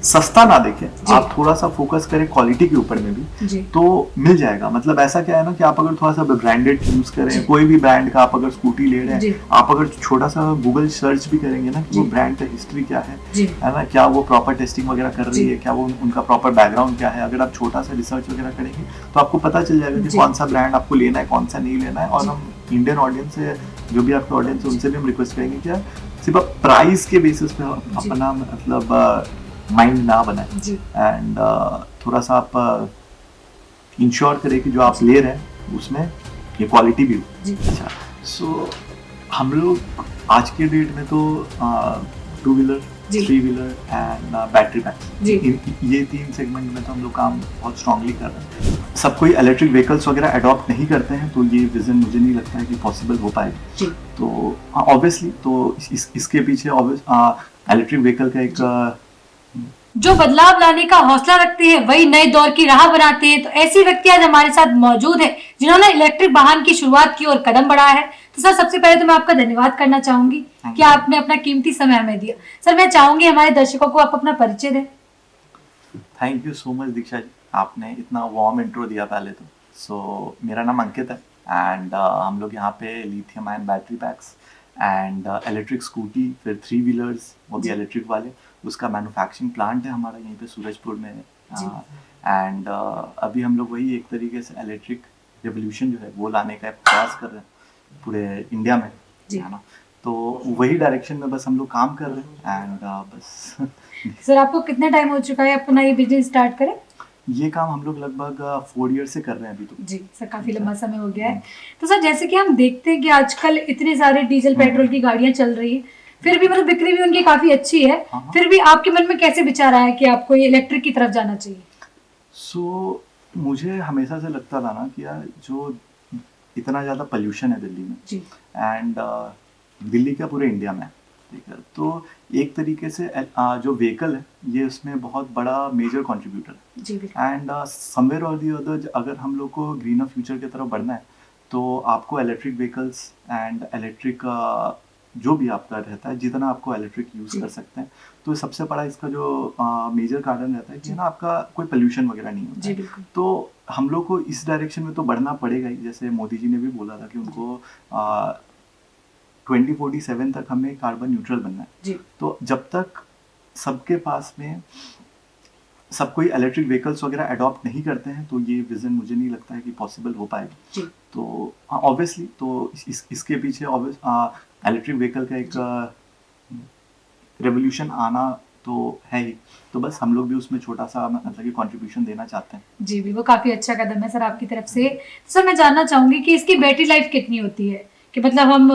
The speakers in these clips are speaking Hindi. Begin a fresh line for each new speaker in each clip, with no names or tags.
सस्ता ना देखें, आप थोड़ा सा फोकस करें क्वालिटी के ऊपर में भी, तो मिल जाएगा। मतलब ऐसा क्या है ना कि आप अगर थोड़ा सा ब्रांडेड यूज करें, कोई भी ब्रांड का आप अगर स्कूटी ले रहे हैं, आप अगर छोटा सा गूगल सर्च भी करेंगे ना कि वो ब्रांड का हिस्ट्री क्या है ना, क्या वो प्रॉपर टेस्टिंग वगैरह कर रही है, क्या वो उनका प्रॉपर बैकग्राउंड क्या है, अगर आप छोटा सा रिसर्च वगैरह करेंगे तो आपको पता चल जाएगा कि कौन सा ब्रांड आपको लेना है, कौन सा नहीं लेना है। और हम इंडियन ऑडियंस से, जो भी आपके ऑडियंस है, उनसे भी हम रिक्वेस्ट करेंगे कि सिर्फ प्राइस के बेसिस पे अपना मतलब माइंड ना बनाए, एंड थोड़ा सा आप इंश्योर करें कि जो आप ले रहे हैं उसमें ये क्वालिटी भी हो। अच्छा, सो हम लोग आज के डेट में तो 2 wheeler, 3 wheeler and battery pack, ये 3 सेगमेंट में तो हम लोग काम बहुत स्ट्रांगली कर रहे हैं। सब कोई इलेक्ट्रिक व्हीकल्स वगैरह अडॉप्ट नहीं करते हैं, तो ये विजन मुझे नहीं लगता है कि पॉसिबल हो पाएगा। तो ऑब्वियसली तो इसके पीछे इलेक्ट्रिक व्हीकल का एक
जो बदलाव लाने का हौसला रखते हैं वही नए दौर की राह बनाते हैं। तो ऐसी व्यक्ति आज हमारे साथ मौजूद है जिन्होंने इलेक्ट्रिक वाहन की शुरुआत की और कदम बढ़ाया है। तो सर, सबसे पहले तो मैं आपका धन्यवाद करना चाहूंगी कि आपने अपना कीमती समय हमें दिया। सर, मैं चाहूंगी हमारे दर्शकों को आप अपना परिचय दें।
Thank you so much Diksha ji, आपने इतना वार्म इंट्रो दिया पहले तो। सो मेरा नाम अंकित है एंड हम लोग यहाँ पे lithium ion battery packs and electric scooty, फिर 3 व्हीलर्स, वो भी इलेक्ट्रिक वाले, उसका मैन्युफैक्चरिंग प्लांट है हमारा यहीं पे सूरजपुर में। एंड अभी हम लोग वही एक तरीके से इलेक्ट्रिक रेवोल्यूशन जो है वो लाने का प्रयास कर रहे हैं पूरे इंडिया में, है ना। तो वही डायरेक्शन में बस हम लोग काम कर रहे हैं एंड बस।
सर, आपको कितना टाइम हो चुका है अपना ये बिजनेस स्टार्ट करें?
ये काम हम लोग लगभग 4 ईयर से कर रहे हैं अभी तो।
जी सर, काफी लंबा समय हो गया है। तो सर, जैसे कि हम देखते हैं कि आजकल इतने सारे डीजल पेट्रोल की गाड़ियां चल रही है, फिर भी मतलब बिक्री भी उनकी काफी अच्छी है, फिर भी आपके मन में कैसे विचार आया कि आपको ये इलेक्ट्रिक की तरफ जाना चाहिए?
सो मुझे हमेशा से लगता था ना कि यार जो इतना ज़्यादा पोल्यूशन है दिल्ली में, एंड दिल्ली का पूरे इंडिया में, ठीक है, तो एक तरीके से जो व्हीकल है ये उसमें बहुत बड़ा मेजर कंट्रीब्यूटर है। एंड समवेयर और दी अदर अगर हम लोग को ग्रीनर फ्यूचर की तरफ बढ़ना है तो आपको इलेक्ट्रिक व्हीकल्स एंड इलेक्ट्रिक जो भी आपका रहता है, जितना आपको इलेक्ट्रिक यूज़ कर सकते हैं, तो सबसे बड़ा इसका जो मेजर कारण रहता है कि ना आपका कोई पोल्यूशन वगैरह नहीं होता है। तो हम लोग को इस डायरेक्शन में तो बढ़ना पड़ेगा ही। जैसे मोदी जी ने भी बोला था कि उनको 2047 तक हमें कार्बन न्यूट्रल बनना है। तो जब तक सबके पास में सब कोई इलेक्ट्रिक व्हीकल्स वगैरह अडॉप्ट नहीं करते हैं तो ये विजन मुझे नहीं लगता है कि पॉसिबल हो पाएगा। तो ऑब्वियसली तो इसके पीछे इलेक्ट्रिक व्हीकल का एक रेवोल्यूशन आना तो है ही, तो बस हम लोग भी उसमें छोटा सा मतलब कि कंट्रीब्यूशन देना चाहते हैं।
जी भी, वो काफी अच्छा कदम है सर आपकी तरफ से। तो सर, मैं जानना चाहूंगी कि इसकी बैटरी लाइफ कितनी होती है, कि मतलब हम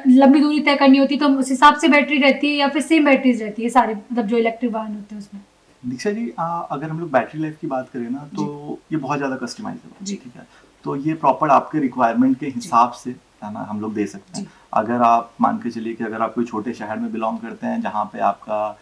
लंबी दूरी तय करनी होती है तो उस हिसाब से बैटरी रहती है या फिर सेम बैटरीज रहती है सारे मतलब जो इलेक्ट्रिक वाहन होते हैं उसमें?
दीक्षा जी, अगर हम लोग बैटरी लाइफ की बात करें ना तो ये बहुत ज़्यादा कस्टमाइजेबल है, ठीक है। तो ये प्रॉपर आपके रिक्वायरमेंट के हिसाब से, है ना, हम लोग दे सकते हैं। अगर आप मान के चलिए कि अगर आप कोई छोटे शहर में बिलोंग करते हैं जहाँ पे आपका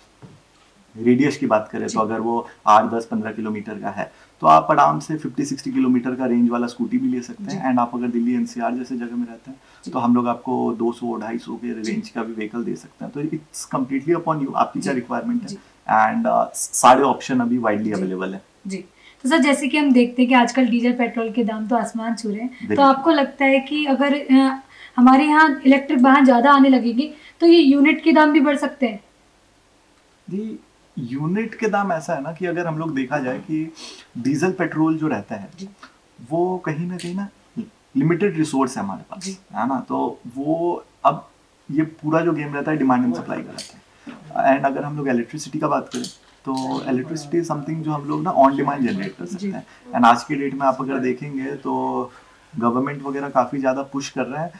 रेडियस की बात करें तो अगर वो 8-10-15 किलोमीटर का है तो आप आराम से 50-60 किलोमीटर का रेंज वाला स्कूटी भी ले सकते हैं। एंड आप अगर दिल्ली एनसीआर जैसे जगह में रहते हैं तो हम लोग आपको 200-250 के रेंज का भी व्हीकल दे सकते हैं। तो इट्स कम्प्लीटली अपॉन यू, आपकी क्या रिक्वायरमेंट है। एंड सारे ऑप्शन अभी वाइडली अवेलेबल है।
जी, तो सर जैसे कि हम देखते हैं कि आजकल डीजल पेट्रोल के दाम तो आसमान छू रहे हैं, तो आपको लगता है कि अगर हमारे यहाँ इलेक्ट्रिक वाहन ज्यादा आने लगेगी तो ये यूनिट के दाम भी बढ़ सकते हैं?
जी, यूनिट के दाम ऐसा है ना कि अगर हम लोग देखा जाए कि डीजल पेट्रोल जो रहता है वो कहीं ना लिमिटेड रिसोर्स है हमारे पास, है ना। तो वो अब ये पूरा जो गेम रहता है डिमांड एंड सप्लाई का रहता है। एंड अगर हम लोग इलेक्ट्रिसिटी का बात करें तो इलेक्ट्रिसिटी समथिंग जो हम लोग ना ऑन डिमांड जनरेट कर सकते हैं। एंड आज के डेट में आप अगर देखेंगे तो गवर्नमेंट वगैरह काफ़ी ज़्यादा पुश कर रहे हैं।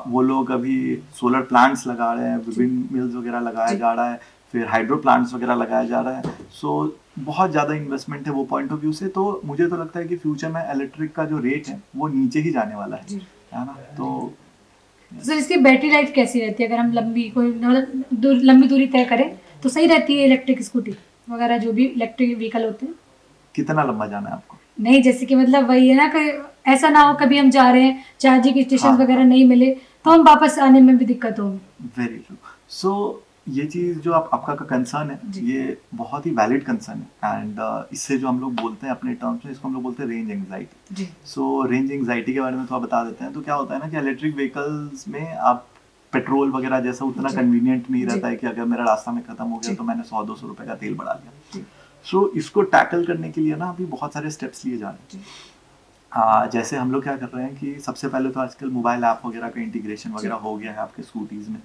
वो लोग अभी सोलर प्लांट्स लगा रहे हैं, विभिन्न मिल्स वगैरह लगाया जा रहा है, फिर हाइड्रो प्लांट्स वगैरह लगाया जा रहा है। सो बहुत ज़्यादा इन्वेस्टमेंट है वो पॉइंट ऑफ व्यू से। तो मुझे तो लगता है कि फ्यूचर में इलेक्ट्रिक का जो रेट है वो नीचे ही जाने वाला है ना। तो
सर, इसकी बैटरी लाइफ कैसी रहती है? अगर हम लंबी दूरी तय करें तो सही रहती है इलेक्ट्रिक स्कूटी वगैरह जो भी इलेक्ट्रिक व्हीकल होते हैं?
कितना लंबा जाना है आपको?
नहीं, जैसे कि मतलब वही है ना कि ऐसा ना हो कभी हम जा रहे हैं, चार्जिंग स्टेशन वगैरह नहीं मिले तो हम वापस आने में भी दिक्कत हो।
Very true. सो ये चीज जो आपका कंसर्न है, ये बहुत ही वैलिड कंसर्न है। एंड इससे जो हम लोग बोलते हैं अपने टर्म्स में, इसको हम लोग बोलते हैं रेंज एंग्जाइटी। सो रेंज एंग्जाइटी के बारे में थोड़ा बता देते हैं। तो क्या होता है ना कि इलेक्ट्रिक व्हीकल्स में आप पेट्रोल वगैरह जैसा उतना कन्वीनियंट नहीं रहता है कि अगर मेरा रास्ता में खत्म हो गया तो मैंने 100-200 रुपए का तेल बढ़ा लिया। सो इसको टैकल करने के लिए ना अभी बहुत सारे स्टेप्स लिए जा रहे हैं। जैसे हम लोग क्या कर रहे हैं कि सबसे पहले तो आजकल मोबाइल ऐप वगैरह का इंटीग्रेशन वगैरह हो गया है आपके स्कूटीज में।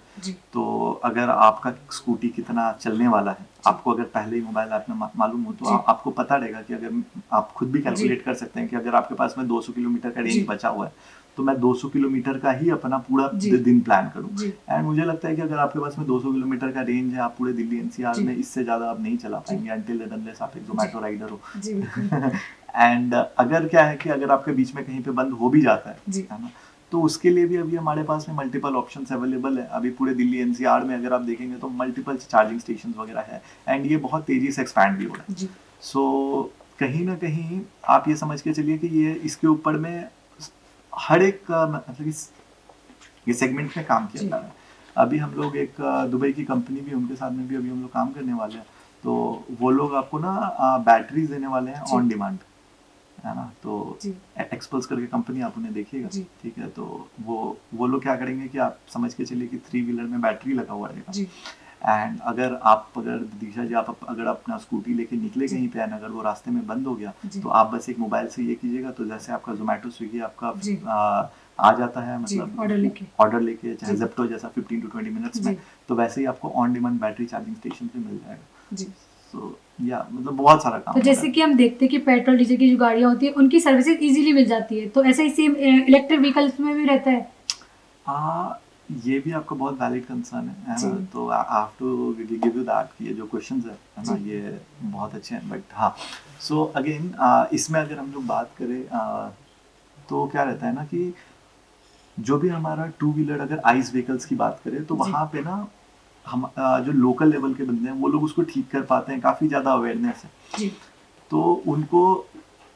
तो अगर आपका स्कूटी कितना चलने वाला है, आपको अगर पहले ही मोबाइल ऐप में मालूम हो तो आपको पता रहेगा कि अगर आप खुद भी कैलकुलेट कर सकते हैं कि अगर आपके पास में 200 किलोमीटर का रेंज बचा हुआ है तो मैं 200 किलोमीटर का ही अपना पूरा दिन प्लान करूं। एंड मुझे लगता है कि अगर आपके पास में 200 किलोमीटर का रेंज है, आप पूरे दिल्ली एनसीआर में इससे ज्यादा आप नहीं चला पाएंगे अनटिल एंड अनलेस आप एक जोमेटो राइडर हो। एंड अगर क्या है कि अगर आपके बीच में कहीं पे बंद हो भी जाता है ना, तो उसके लिए भी अभी हमारे पास में मल्टीपल ऑप्शंस अवेलेबल है। अभी पूरे दिल्ली एनसीआर में अगर आप देखेंगे तो मल्टीपल चार्जिंग स्टेशन वगैरह है एंड ये बहुत तेजी से एक्सपैंड भी हो रहा है। सो कहीं ना कहीं आप ये समझ के चलिए कि ये इसके ऊपर में हर एक मतलब ये सेगमेंट में काम किया जा रहा है। अभी हम लोग एक दुबई की कंपनी भी, उनके साथ में भी अभी हम लोग काम करने वाले हैं। तो वो लोग आपको ना बैटरीज देने वाले हैं ऑन डिमांड, है ना। तो एक्सपल्स करके कंपनी आप उन्हें देखिएगा, ठीक है। तो वो लोग क्या करेंगे कि आप समझ के चलिए कि 3 व्हीलर में बैटरी लगा हुआ रहेगा। एंड अगर दिशा जी आप अगर अपना स्कूटी लेके निकले कहीं पे, अगर वो रास्ते में बंद हो गया तो आप बस एक मोबाइल से ये कीजिएगा, तो जैसे आपका जोमेटो स्विगी आपका आ जाता है, मतलब ऑर्डर लेके चाहे जेप्टो जैसा 15 to 20 मिनट्स में, तो वैसे ही आपको on demand battery charging station पे मिल जाएगा। तो या मतलब बहुत सारा काम।
तो जैसे कि हम देखते हैं कि पेट्रोल डीजल की जो गाड़ियां होती है उनकी सर्विसेज इजीली मिल जाती है, तो ऐसा ही सेम इलेक्ट्रिक व्हीकल्स में भी रहता है।
ये भी आपका बहुत वैलिड कंसर्न है ना। तो I have to give you that कि ये जो क्वेश्चंस है ना, ये बहुत अच्छे हैं। बट हाँ, सो अगेन इसमें अगर हम लोग बात करें तो क्या रहता है ना कि जो भी हमारा 2 व्हीलर अगर आइस व्हीकल्स की बात करें तो वहाँ पे ना हम जो लोकल लेवल के बंदे हैं वो लोग उसको ठीक कर पाते हैं, काफी ज्यादा अवेयरनेस है। तो उनको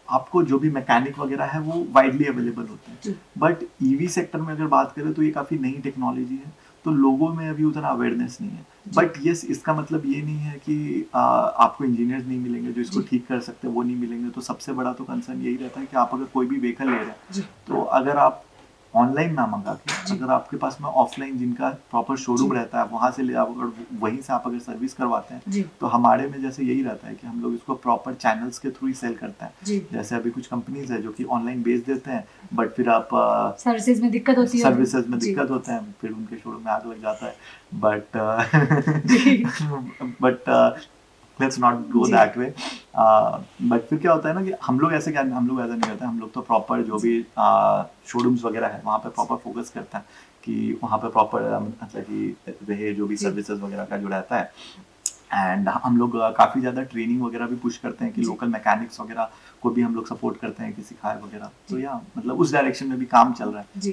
आपको जो भी मैकेनिक वगैरह है वो वाइडली अवेलेबल होते हैं। बट ईवी सेक्टर में अगर बात करें तो ये काफी नई टेक्नोलॉजी है, तो लोगों में अभी उतना अवेयरनेस नहीं है। बट यस, इसका मतलब ये नहीं है कि आपको इंजीनियर्स नहीं मिलेंगे जो इसको ठीक कर सकते हैं, वो नहीं मिलेंगे। तो सबसे बड़ा तो कंसर्न यही रहता है कि आप अगर कोई भी व्हीकल ले रहे हैं तो अगर आप ऑनलाइन ना मंगा के, अगर आपके पास में ऑफलाइन जिनका प्रॉपर शोरूम रहता है वहां से ले आप, अगर वहीं से आप अगर सर्विस करवाते हैं तो हमारे में जैसे यही रहता है कि हम लोग इसको प्रॉपर चैनल्स के थ्रू ही सेल करते हैं। जैसे अभी कुछ कंपनीज है जो कि ऑनलाइन बेच देते हैं, बट फिर आप
सर्विसेज में दिक्कत होती है,
होते हैं, फिर उनके शोरूम में आग लग जाता है। But let's not go that way. But फिर क्या होता है ना कि हम लोग ऐसा नहीं करते। हम लोग तो प्रॉपर जो भी शोरूम्स वगैरह है वहाँ पे प्रॉपर फोकस करते हैं कि वहाँ पे प्रॉपर मतलब कि रहे जो भी सर्विसेज वगैरह का जो रहता है। एंड हम लोग काफ़ी ज़्यादा ट्रेनिंग वगैरह भी पुश करते हैं कि लोकल मैकेनिक्स वगैरह को भी हम लोग सपोर्ट करते हैं कि सिखाए वगैरह। तो या मतलब उस डायरेक्शन में भी काम चल रहा है।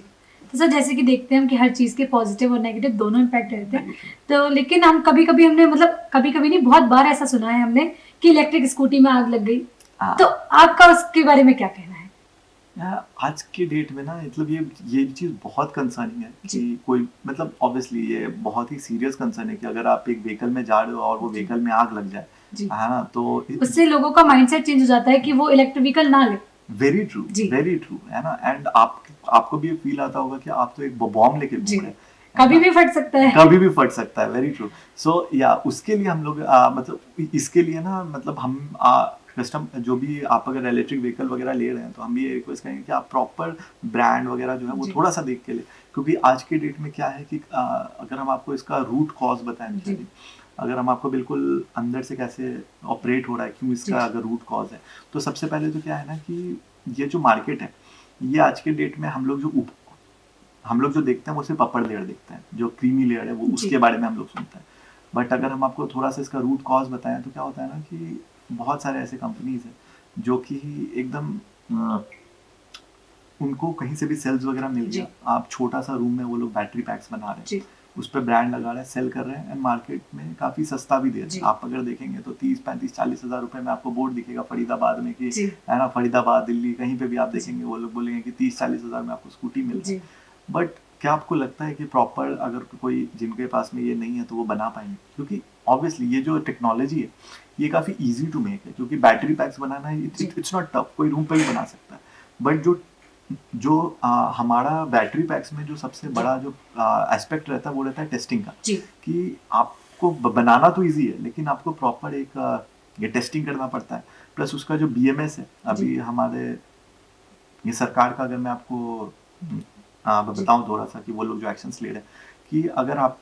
तो सर जैसे कि देखते हैं हम कि हर चीज के पॉजिटिव और नेगेटिव दोनों इम्पैक्ट रहते हैं, तो लेकिन हम कभी कभी हमने मतलब कभी नहीं, बहुत बार ऐसा सुना है हमने कि इलेक्ट्रिक स्कूटी में आग लग गई। तो आपका उसके बारे में क्या कहना है?
आज के डेट में ना मतलब ये चीज बहुत कंसर्निंग है कि कोई मतलब ऑब्वियसली ये बहुत ही सीरियस कंसर्न है कि अगर आप एक व्हीकल में जा रहे हो और वो व्हीकल में आग लग जाए, है ना, तो
उससे लोगों का माइंडसेट चेंज हो जाता है कि वो इलेक्ट्रिक व्हीकल ना ले।
वेरी ट्रू है ना। एंड आपको भी फील आता होगा कि आप तो एक बॉम्ब लेके घूम रहे हैं,
कभी भी फट सकता है।
Very true. सो या उसके लिए हम लोग मतलब इसके लिए ना मतलब हम कस्टम जो भी आप अगर इलेक्ट्रिक व्हीकल वगैरह ले रहे हैं तो हम भी ये रिक्वेस्ट करेंगे कि आप प्रॉपर ब्रांड वगैरह जो है वो थोड़ा सा देख के ले। क्योंकि आज के डेट में क्या है कि अगर हम आपको इसका रूट कॉज बताएं, अगर हम आपको बिल्कुल अंदर से कैसे ऑपरेट हो रहा है, क्यों इसका अगर रूट कॉज है, तो सबसे पहले तो क्या है ना कि ये जो मार्केट है ये आज के डेट में हम लोग जो देखते हैं वो सिर्फ अपर लेयर देखते हैं, जो क्रीमी लेयर है वो उसके बारे में हम लोग सुनते हैं। बट अगर हम आपको थोड़ा सा इसका रूट कॉज बताएं तो क्या होता है ना कि बहुत सारे ऐसे कंपनीज हैं जो कि एकदम उनको कहीं से भी सेल्स वगैरह मिल गया, आप छोटा सा रूम में वो लोग बैटरी पैक्स बना रहे हैं, उस पर ब्रांड लगा रहे हैं, सेल कर रहे हैं एंड मार्केट में काफी सस्ता भी दे रहे हैं। आप अगर देखेंगे तो 30-35-40 हज़ार रुपए में आपको बोर्ड दिखेगा फरीदाबाद में कि है ना, फरीदाबाद दिल्ली कहीं पे भी आप देखेंगे वो लोग बोलेंगे कि 30-40 हज़ार में आपको स्कूटी मिल रही है। बट क्या आपको लगता है कि प्रॉपर अगर कोई जिनके पास में ये नहीं है तो वो बना पाएंगे? क्योंकि ऑब्वियसली ये जो टेक्नोलॉजी है ये काफ़ी इजी टू मेक है, क्योंकि बैटरी पैक्स बनाना है इट्स नॉट टफ, कोई रूम पे भी बना सकता है। बट जो जो हमारा बैटरी पैक्स में जो सबसे बड़ा जो एस्पेक्ट रहता है वो रहता है टेस्टिंग का, कि आपको बनाना तो इजी है लेकिन आपको प्रॉपर एक ये टेस्टिंग करना पड़ता है। प्लस उसका जो बीएमएस है, अभी हमारे ये सरकार का अगर मैं आपको बताऊं थोड़ा सा कि वो लोग जो एक्शंस ले रहे हैं, कि अगर आप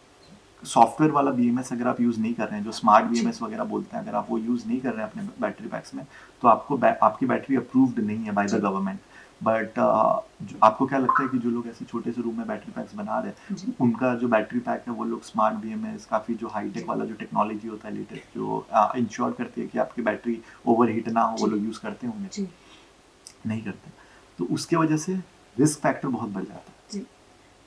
सॉफ्टवेयर वाला बीएमएस अगर आप यूज नहीं कर रहे हैं, जो स्मार्ट बीएमएस वगैरह बोलते हैं, अगर आप वो यूज नहीं कर रहे हैं अपने बैटरी पैक्स में, तो आपको आपकी बैटरी अप्रूव्ड नहीं है बाय द गवर्नमेंट। बट आपको क्या लगता है कि जो लोग ऐसे छोटे से रूम में बैटरी पैक्स बना रहे हैं, उनका जो बैटरी पैक है वो लोग स्मार्ट बीएमएस, काफी जो हाईटेक वाला जो टेक्नोलॉजी होता है लेटेस्ट, जो इंश्योर करती है कि आपकी बैटरी ओवरहीट ना हो, वो लोग यूज करते होंगे? नहीं करते। तो उसके वजह से रिस्क फैक्टर बहुत बढ़ जाता है।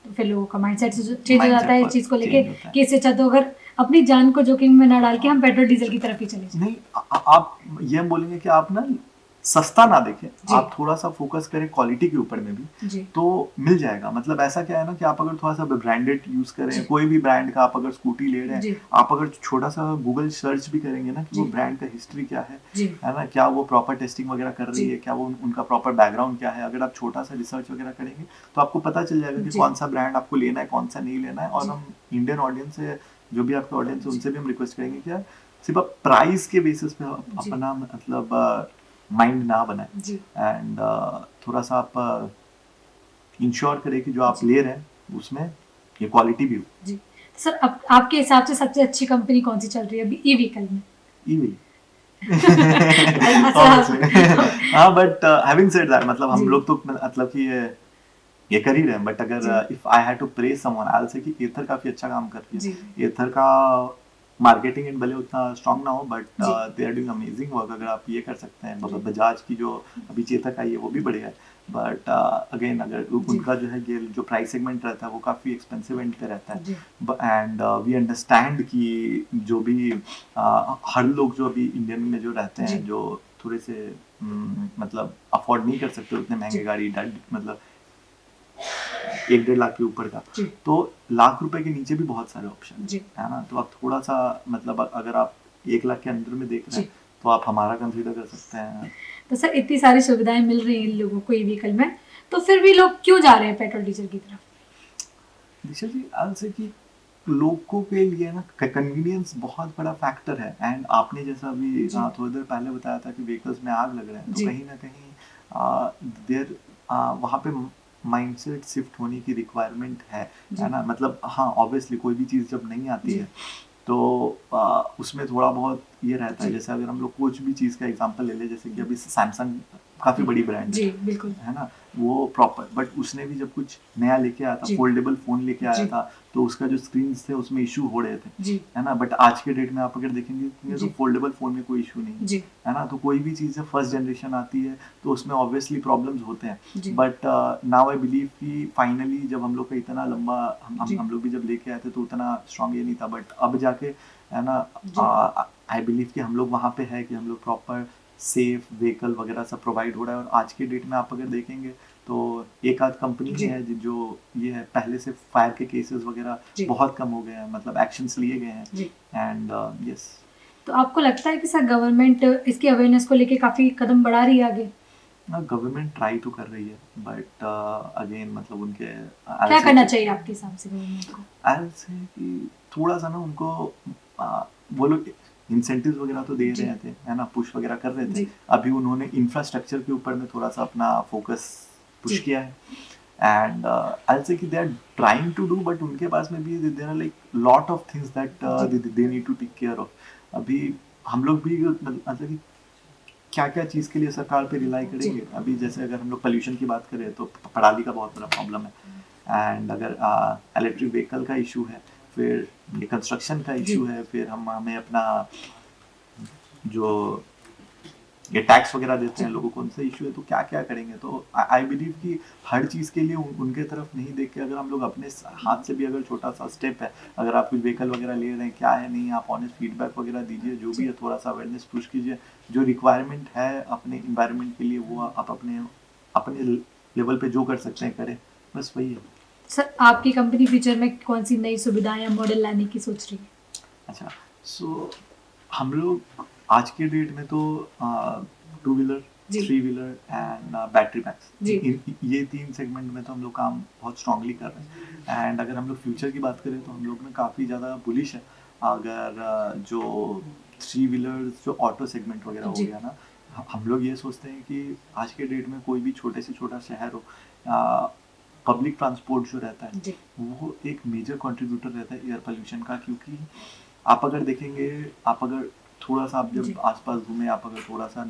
तो फिर लोगों का माइंडसेट चेंज हो जाता है इस चीज को लेके कि इससे अच्छा तो अगर अपनी जान को जोखिम में ना डाल के हम पेट्रोल डीजल की तरफ ही चले जाएं।
नहीं, आप ये हम बोलेंगे कि आप ना सस्ता ना देखें, आप थोड़ा सा फोकस करें क्वालिटी के ऊपर में भी, तो मिल जाएगा। मतलब ऐसा क्या है ना कि आप अगर थोड़ा सा ब्रांडेड यूज करें, कोई भी ब्रांड का, आप अगर स्कूटी ले रहे हैं, आप अगर छोटा सा गूगल सर्च भी करेंगे ना कि वो ब्रांड का हिस्ट्री क्या है ना, क्या वो प्रॉपर टेस्टिंग वगैरह कर रही है, क्या वो उनका प्रॉपर बैकग्राउंड क्या है, अगर आप छोटा सा रिसर्च वगैरह करेंगे तो आपको पता चल जाएगा कि कौन सा ब्रांड आपको लेना है, कौन सा नहीं लेना है। और हम इंडियन ऑडियंस से, जो भी आपके ऑडियंस है, उनसे भी हम रिक्वेस्ट करेंगे कि सिर्फ आप प्राइस के बेसिस पे अपना मतलब माइंड ना बनाए, एंड थोड़ा सा आप इंश्योर करें कि जो आप ले रहे हैं उसमें ये क्वालिटी भी हो।
जी सर, अब आपके हिसाब से सबसे अच्छी कंपनी कौन सी चल रही है अभी ई व्हीकल में?
ई हाँ, बट हैविंग सेड दैट, मतलब हम लोग तो मतलब कि ये कर ही रहे हैं, बट अगर if I had to praise someone, I will say कि एथर काफी अच्छा काम कर रही है। एथर का मार्केटिंग एंड भले उतना स्ट्रांग ना हो, but they are doing amazing work. अगर आप ये कर सकते हैं, बजाज की जो अभी चेतक आई है वो भी बढ़िया है, बट अगेन अगर उनका जो है ये जो प्राइस सेगमेंट रहता है वो काफ़ी एक्सपेंसिव एंड पे रहता है। एंड वी अंडरस्टैंड कि जो भी हर लोग जो अभी इंडियन में जो रहते हैं, जो थोड़े से मतलब अफोर्ड नहीं कर सकते उतने महंगे गाड़ी, मतलब 1-1.5 लाख के ऊपर का, तो लाख रुपए के नीचे भी बहुत सारे ऑप्शन है ना। तो आप थोड़ा सा मतलब अगर आप 1 लाख के अंदर में देख रहे हैं तो आप हमारा कंसीडर कर सकते हैं।
तो सर इतनी सारी सुविधाएं मिल रही हैं लोगों को ई व्हीकल में, तो फिर भी लोग क्यों जा रहे हैं पेट्रोल डीजल की तरफ?
दिशा जी, आज कि लोगों के लिए ना कन्वीनियंस बहुत बड़ा फैक्टर है। एंड आपने जैसा अभी थोड़ी देर पहले बताया था कि व्हीकल्स में आग लग रहे हैं, तो कहीं ना कहीं देर वहाँ पे माइंडसेट शिफ्ट होने की रिक्वायरमेंट है ना। मतलब हाँ, ऑब्वियसली कोई भी चीज़ जब नहीं आती है तो उसमें थोड़ा बहुत ये रहता है। जैसे अगर हम लोग कुछ भी चीज़ का एग्जांपल ले ले, जैसे कि अभी सैमसंग काफ़ी बड़ी ब्रांड है ना, वो प्रॉपर, बट उसने भी जब कुछ नया लेके आया था, फोल्डेबल फ़ोन लेके आया था, तो उसका जो स्क्रीन थे उसमें इशू हो रहे थे, है ना। बट आज के डेट में आप अगर देखेंगे तो फोल्डेबल फ़ोन में कोई इशू नहीं है ना। तो कोई भी चीज़ जब फर्स्ट जनरेशन आती है तो उसमें ऑब्वियसली प्रॉब्लम्स होते हैं, बट नाउ आई बिलीव कि फाइनली जब हम लोग का इतना लंबा हम लोग भी जब लेके आए थे तो उतना स्ट्रांग ये नहीं था, बट अब जाके है ना, आई बिलीव कि हम लोग वहाँ पे है कि हम लोग प्रॉपर सेफ व्हीकल वगैरह सब प्रोवाइड हो रहा है। और आज के डेट में आप अगर देखेंगे तो एक आध कंपनी है जो ये है, पहले से फायर के केसेस वगैरह बहुत कम हो गए हैं, मतलब एक्शंस लिए गए हैं। एंड यस,
तो आपको लगता है कि सर गवर्नमेंट इसकी अवेयरनेस को लेके काफी कदम बढ़ा रही है आगे?
गवर्नमेंट ट्राई तो कर रही है, बट अगेन मतलब उनके
क्या करना चाहिए आपके हिसाब से गवर्नमेंट को?
आई से कि थोड़ा सा ना उनको वो लोग इंसेंटिव्स वगैरह तो दे रहे थे, है ना, पुश वगैरह कर रहे थे। अभी उन्होंने इंफ्रास्ट्रक्चर के ऊपर में थोड़ा सा अपना फोकस पुश किया है, एंड आई से कि they are trying to do, but उनके पास में भी there are like lot of things that they need to take care of. अभी हम लोग भी मतलब क्या क्या चीज़ के लिए सरकार पे रिलाई करेंगे। अभी जैसे अगर हम लोग पोल्यूशन की बात करें तो पराली का बहुत बड़ा प्रॉब्लम है, एंड अगर इलेक्ट्रिक व्हीकल का इशू है, फिर ये कंस्ट्रक्शन का इशू है, फिर हमें अपना जो ये टैक्स वगैरह देते हैं लोगों को, उनसे इशू है, तो क्या क्या करेंगे। तो आई बिलीव कि हर चीज़ के लिए उनके तरफ नहीं देख के अगर हम लोग अपने हाथ से भी अगर छोटा सा स्टेप है, अगर आप कुछ व्हीकल वगैरह ले रहे हैं, क्या है नहीं, आप ऑनेस्ट फीडबैक वगैरह दीजिए, जो भी है थोड़ा सा अवेयरनेस पुश कीजिए, जो रिक्वायरमेंट है अपने इन्वायरमेंट के लिए वो आप अपने लेवल पे जो कर सकते हैं करें, बस वही है।
सर आपकी कंपनी फ्यूचर में कौन सी नई सुविधाएं या मॉडल लाने की सोच रही है?
अच्छा, सो हम लोग आज के डेट में तो two wheeler, three wheeler and battery PACS, ये 3 सेगमेंट में तो हम लोग काम बहुत स्ट्रांगली कर रहे हैं। एंड अगर हम लोग फ्यूचर की बात करें तो हम लोग ना काफ़ी ज़्यादा बुलिश है। अगर जो थ्री व्हीलर्स जो ऑटो सेगमेंट वगैरह हो गया ना, हम लोग ये सोचते हैं कि आज के डेट में कोई भी छोटे से छोटा शहर हो, पब्लिक ट्रांसपोर्ट जो रहता है वो एक मेजर कंट्रीब्यूटर रहता है एयर पोल्यूशन का। क्योंकि आप अगर देखेंगे, आप अगर थोड़ा सा आप जब आसपास घूमे, आप अगर थोड़ा सा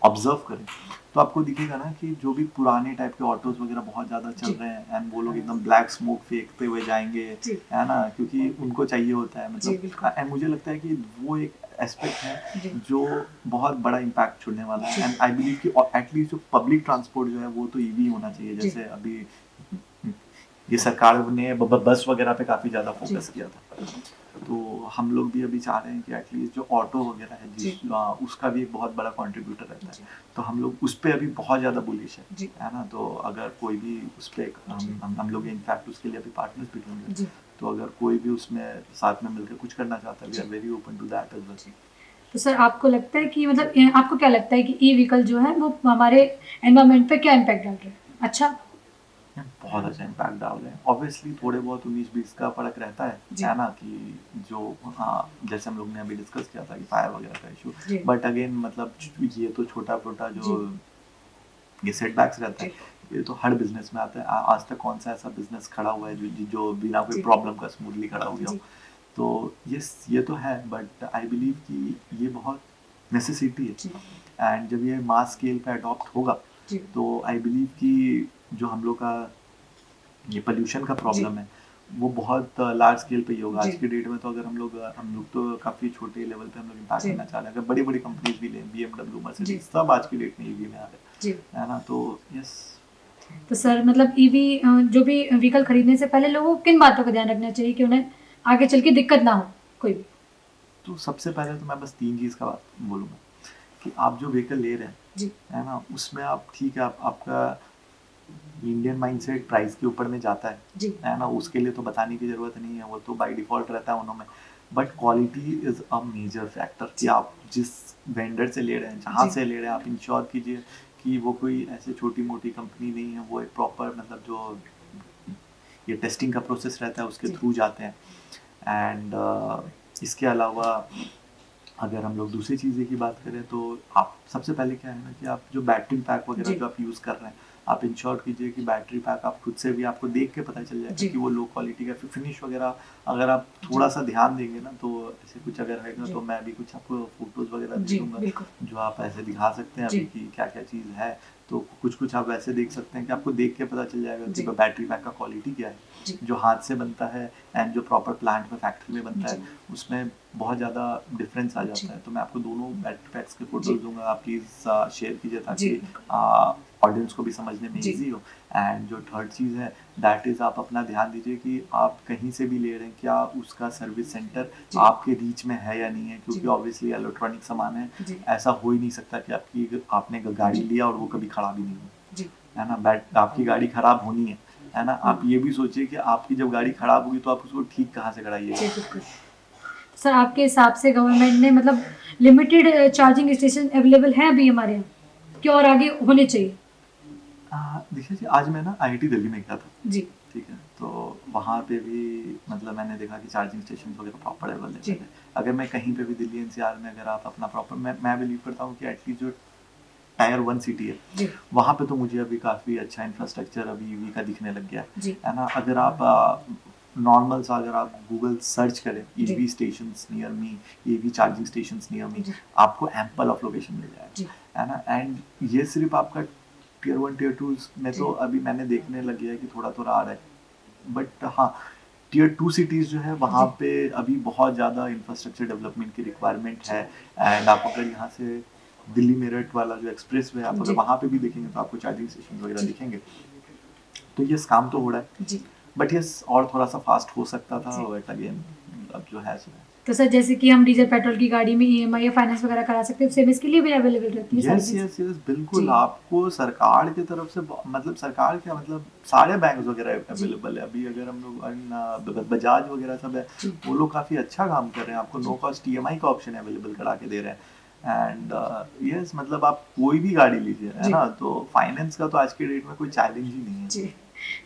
ऑब्जर्व करें तो आपको दिखेगा ना कि जो भी पुराने टाइप के ऑटोज वगैरह बहुत ज़्यादा चल रहे हैं एंड वो लोग एकदम ब्लैक स्मोक फेंकते हुए जाएंगे, है ना, क्योंकि उनको चाहिए होता है, मतलब एंड मुझे लगता है कि वो एक एस्पेक्ट है जो बहुत बड़ा इम्पैक्ट छोड़ने वाला है। एंड आई बिलीव कि एटलीस्ट जो पब्लिक ट्रांसपोर्ट जो है वो तो ईवी होना चाहिए। जैसे अभी ये सरकार ने बस वगैरह पे काफ़ी ज़्यादा फोकस किया था, तो हम लोग भी अभी चाह रहे हैं कि एटलीस्ट जो ऑटो वगैरह है उसका भी एक बहुत बड़ा कंट्रीब्यूटर रहता है, तो हम लोग उस पर अभी बहुत ज़्यादा बुलिश है ना। तो अगर कोई भी उस पर हम लोग इनफैक्ट उसके लिए अभी पार्टनर्स भी ढूंढ, तो अगर कोई भी उसमें साथ में मिलकर कुछ करना चाहता है, we are very open to that as well.
तो सर आपको लगता है कि मतलब आपको क्या लगता है कि ई व्हीकल जो है वो हमारे एनवायरमेंट पे क्या इम्पैक्ट डाल रहे हैं? अच्छा,
बहुत अच्छा इम्पैक्ट डाल रहे हैं। ऑब्वियसली थोड़े बहुत 19-20 का फर्क रहता है ना, कि जो जैसे हम लोग ने अभी डिस्कस किया था कि फायर वगैरह का इशू, बट अगेन मतलब ये तो छोटा छोटा जो ये सेटबैक्स रहता है, ये तो हर बिजनेस में आता है। आज तक कौन सा ऐसा बिजनेस खड़ा हुआ है जो बिना कोई प्रॉब्लम का स्मूथली खड़ा हो गया हो। तो ये तो है, बट आई बिलीव कि ये बहुत नेसेसिटी है। एंड जब ये मास स्केल पे अडॉप्ट होगा तो आई बिलीव कि जो हम लोग का ये पोल्यूशन का प्रॉब्लम है वो बहुत लार्ज स्केल पे ही होगा। आज की डेट में तो अगर हम लोग तो काफ़ी छोटे लेवल पे हम लोग इम्पैक्ट करना चाह रहे हैं। अगर बड़ी बड़ी कंपनीज भी लें, BMW, मर्सिडीज, सब आज की डेट में ईवी में आ रहे हैं, है ना। तो यस,
तो सर मतलब ईवी जो भी व्हीकल खरीदने से पहले लोगों को किन बातों का ध्यान रखना चाहिए कि उन्हें आगे चल के दिक्कत ना हो कोई भी?
तो सबसे पहले तो मैं बस 3 चीज़ का बात बोलूँगा कि आप जो व्हीकल ले रहे हैं, है ना, उसमें आप ठीक है, आपका इंडियन माइंडसेट प्राइस के ऊपर में जाता है ना, उसके लिए तो बताने की ज़रूरत नहीं है, वो तो बाय डिफ़ॉल्ट रहता है उन्होंने। But quality is a major factor कि आप जिस वेंडर से ले रहे हैं, जहाँ से ले रहे हैं, आप इंश्योर कीजिए कि वो कोई ऐसे छोटी मोटी कंपनी नहीं है, वो एक प्रॉपर मतलब जो ये टेस्टिंग का प्रोसेस रहता है उसके थ्रू जाते हैं। एंड इसके अलावा अगर हम लोग दूसरी चीज़ें की बात करें तो आप सबसे पहले क्या है ना कि आप जो बैटरी पैक वगैरह जो आप यूज़ कर रहे हैं, आप इंश्योर कीजिए कि बैटरी पैक आप खुद से भी आपको देख के पता चल जाएगा कि वो लो क्वालिटी का फिनिश वगैरह अगर आप थोड़ा सा ध्यान देंगे ना, तो ऐसे कुछ अगर रहेगा तो मैं भी कुछ आपको फोटोज़ वगैरह दे दूँगा जो आप ऐसे दिखा सकते हैं अभी कि क्या क्या चीज़ है। तो कुछ आप वैसे देख सकते हैं कि आपको देख के पता चल जाएगा कि बैटरी पैक का क्वालिटी क्या है, जो हाथ से बनता है एंड जो प्रॉपर प्लांट में फैक्ट्री में बनता है, उसमें बहुत ज़्यादा डिफरेंस आ जाता है। तो मैं आपको दोनों बैटरी पैक्स के फोटोज दूंगा, आप प्लीज़ शेयर कीजिए ताकि ऑडियंस को भी समझने में इजी हो। एंड जो थर्ड चीज़ है दैट इज़ आप अपना ध्यान दीजिए कि आप कहीं से भी ले रहे हैं क्या उसका सर्विस सेंटर आपके रीच में है या नहीं है, क्योंकि ऑब्वियसली इलेक्ट्रॉनिक सामान है, ऐसा हो ही नहीं सकता कि आपने गाड़ी लिया और वो कभी खराब ही नहीं हो, है ना। आपकी गाड़ी खराब होनी है ना। आप ये भी सोचिए कि आपकी जब गाड़ी खराब होगी तो आप उसको ठीक कहाँ से कराइएगा।
सर आपके हिसाब से गवर्नमेंट ने मतलब लिमिटेड चार्जिंग स्टेशन अवेलेबल हैं अभी हमारे यहाँ, क्या और आगे होने चाहिए?
देखिए जी, आज मैं ना IIT दिल्ली में गया था
जी,
ठीक है, तो वहाँ पे भी मतलब मैंने देखा कि चार्जिंग स्टेशन वगैरह प्रॉपर अवेलेबल है। अगर मैं कहीं पे भी दिल्ली NCR में अगर आप अपना प्रॉपर मैं बिलीव करता हूँ कि एटलीस्ट जो टायर 1 सिटी है वहाँ पे तो मुझे अभी काफ़ी अच्छा इंफ्रास्ट्रक्चर अभी ईवी का दिखने लग गया है ना। अगर आप नॉर्मल सा अगर आप गूगल सर्च करें EV stations near me, EV charging stations near me, आपको एम्पल ऑफ लोकेशन मिल जाएगा, है ना। एंड ये सिर्फ आपका टियर 1 टियर 2 में तो अभी मैंने देखने लग गया है कि थोड़ा थोड़ा आ रहा है, बट हाँ टियर 2 सिटीज़ जो है वहाँ पे अभी बहुत ज़्यादा इंफ्रास्ट्रक्चर डेवलपमेंट की रिक्वायरमेंट है। एंड आप अगर यहाँ से दिल्ली मेरठ वाला जो एक्सप्रेस वे आप अगर वहाँ पे भी देखेंगे तो आपको चार्जिंग स्टेशन वगैरह दिखेंगे। तो यस, काम तो हो रहा है, बट यस और थोड़ा सा फास्ट हो सकता था, बट अगेन अब जो है सो है।
तो सर जैसे कि हम डीजल पेट्रोल की गाड़ी में EMI या फाइनेंस वगैरह करा सकते हैं, सेम इसके लिए भी अवेलेबल रहती है?
यस यस यस बिल्कुल, आपको सरकार की तरफ से मतलब सरकार क्या मतलब सारे बैंक वगैरह अवेलेबल है अभी। अगर हम लोग बजाज वगैरह सब है, वो लोग काफी अच्छा काम कर रहे हैं, आपको नो कॉस्ट EMI का ऑप्शन अवेलेबल करा के दे रहे हैं। एंड यस मतलब आप कोई भी गाड़ी लीजिए है ना, तो फाइनेंस का तो आज के डेट में कोई चैलेंज ही नहीं है।
जी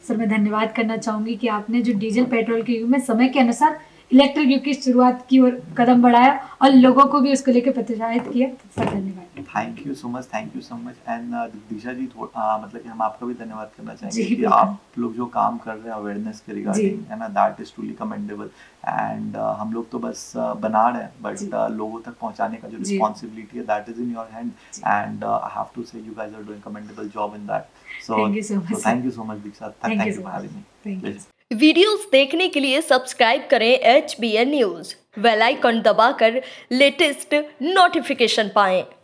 सर, मैं धन्यवाद करना चाहूंगी कि आपने जो डीजल पेट्रोल के युग में समय के अनुसार इलेक्ट्रिक युग की शुरुआत की और कदम बढ़ाया और लोगों को भी उसको लेकर प्रोत्साहित किया। सर धन्यवाद।
Thank you so much and Disha ji मतलब कि हम आपका भी धन्यवाद करना चाहेंगे कि
बिल्कुल।
आप लोग जो काम कर रहे हैं अवेयरनेस के रिगार्डिंग है ना, that is truly commendable. And हम लोग तो बस बना रहे हैं, बट लोगों तक पहुंचाने का जो रिस्पॉन्सिबिलिटी है that is in your hand. And I have to say you guys are doing commendable job in that. So thank you so much Diksha, thank you for having me.
Videos देखने के लिए सब्सक्राइब करें HBN न्यूज, बेल आइकन दबाकर लेटेस्ट नोटिफिकेशन पाएं।